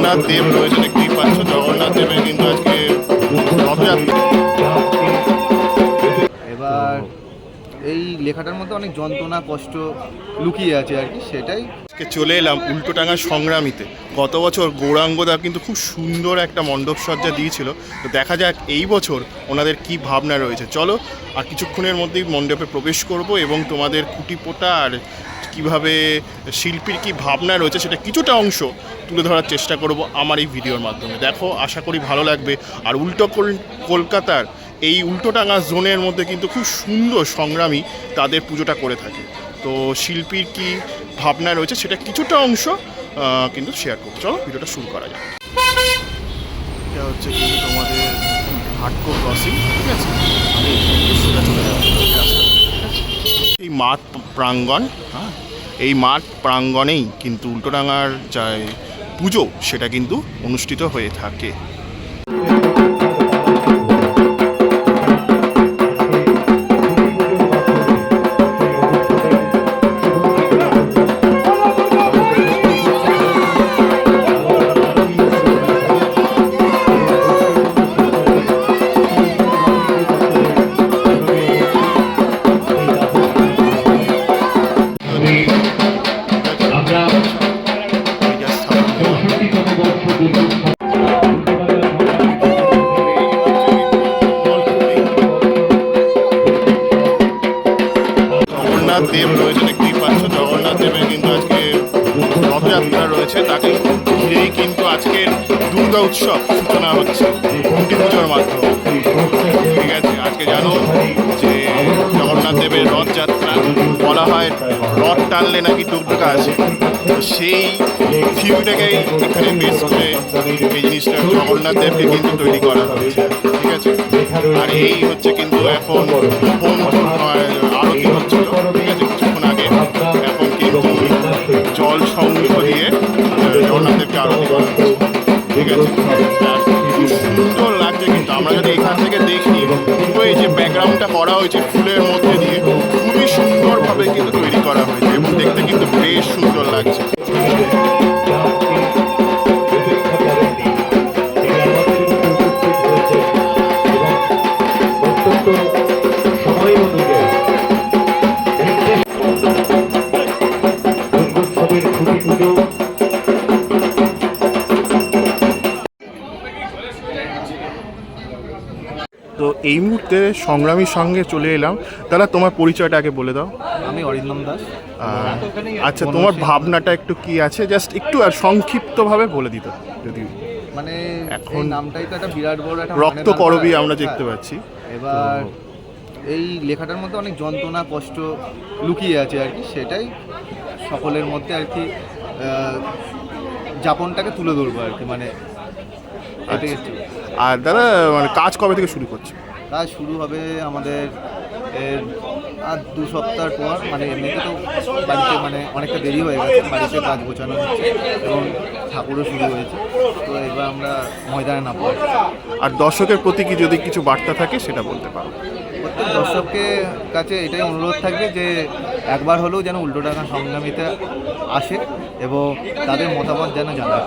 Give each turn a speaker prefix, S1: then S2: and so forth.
S1: জগন্নাথ দেব রয়েছে, দেখতেই পাচ্ছ। জগন্নাথ দেবের কিন্তু আজকে রথযাত্রা।
S2: এবার এই লেখাটার মধ্যে অনেক যন্ত্রণা কষ্ট লুকিয়ে আছে আর কি, সেটাই।
S1: আজকে চলে এলাম উল্টোডাঙা সংগ্রামীতে। গত বছর গৌরাঙ্গদা কিন্তু খুব সুন্দর একটা মণ্ডপ সজ্জা দিয়েছিল, তো দেখা যাক এই বছর ওনাদের কি ভাবনা রয়েছে। চলো, আর কিছুক্ষণের মধ্যেই মণ্ডপে প্রবেশ করব এবং তোমাদের খুঁটিপোটা আর কীভাবে শিল্পীর কি ভাবনা রয়েছে সেটা কিছুটা অংশ তুলে ধরার চেষ্টা করব আমার এই ভিডিওর মাধ্যমে। দেখো, আশা করি ভালো লাগবে। আর কলকাতার এই উল্টোডাঙা জোনের মধ্যে কিন্তু খুব সুন্দর সংগ্রামী তাদের পুজোটা করে থাকে। তো শিল্পীর কি ভাবনা রয়েছে সেটা কিছুটা অংশ কিন্তু শেয়ার করবো। চলো ভিডিওটা শুরু করা যাক। এটা হচ্ছে কিন্তু তোমাদের হাটকো ক্রসিং, ঠিক আছে? আমি সেটা চলে যাবো এই মাঠ প্রাঙ্গণ। হ্যাঁ, এই মাঠ প্রাঙ্গণেই কিন্তু উল্টোডাঙার যা পুজো সেটা কিন্তু অনুষ্ঠিত হয়ে থাকে। জগন্নাথ দেব রয়েছে, দেখতেই পাচ্ছ। জগন্নাথ দেবের কিন্তু আজকে রথযাত্রা রয়েছে, তাকে ঘিরেই কিন্তু আজকের দুর্গা উৎসব সূচনা হচ্ছে খুঁটি পুজোর মাধ্যমে, ঠিক আছে? আজকে জানো যে জগন্নাথ দেবের রথযাত্রা বলা হয় রথ টানলে নাকি দুর্গা আছে, তো সেই থিওরিটাকেই এখানে বেস করে এই জিনিসটা জগন্নাথ দেবকে কিন্তু তৈরি করা হয়েছে, ঠিক আছে? আর এই হচ্ছে কিন্তু এখন আরতি হচ্ছিল, ঠিক আছে, কিছুক্ষণ আগে। এখন কিন্তু জল সংগ্রহ দিয়ে জগন্নাথ দেবকে আরতি করা হচ্ছে, ঠিক আছে? খুব সুন্দর লাগছে কিন্তু আমরা যদি এখান থেকে দেখি, পুরো এই যে ব্যাকগ্রাউন্ডটা করা হয়েছে ফুলের মধ্যে দিয়ে, খুবই সুন্দরভাবে কিন্তু তৈরি করা হয়েছে এবং দেখতে কিন্তু বেশ সুন্দর লাগছে। তো এই মুহূর্তে সংগ্রামীর সঙ্গে চলে এলাম। দাদা, তোমার পরিচয়টা আগে বলে দাও।
S2: আমি অরিন্দম দাস।
S1: আচ্ছা, তোমার ভাবনাটা একটু কি আছে, জাস্ট একটু আর সংক্ষিপ্তভাবে বলে দিত যদি।
S2: মানে
S1: এখন
S2: নামটাই তো একটা বিরাট বড় একটা
S1: রক্ত করবি আমরা দেখতে পাচ্ছি।
S2: এবার এই লেখাটার মধ্যে অনেক যন্ত্রণা কষ্ট লুকিয়ে আছে আর কি, সেটাই সকলের মধ্যে আর কি যাপনটাকে তুলে ধরবো আর কি, মানে এটাই।
S1: আর দাদা, মানে কাজ কবে থেকে শুরু করছে?
S2: কাজ শুরু হবে আমাদের আর 2 সপ্তাহ পর। মানে এমনিতে তো বাড়িতে মানে অনেকটা দেরি হয়ে গেছে, বাড়িতে কাজ গোছানো হচ্ছে এবং ঠাকুরও শুরু হয়েছে, তো এবার আমরা ময়দানে নামবো।
S1: আর দর্শকের প্রতি কি যদি কিছু বার্তা থাকে সেটা বলতে পারো।
S2: প্রত্যেক দর্শকের কাছে এটাই অনুরোধ থাকবে যে একবার হলেও যেন উল্টোডাঙা সংগ্রামীতে আসে এবং তাদের মতামত যেন জানায়।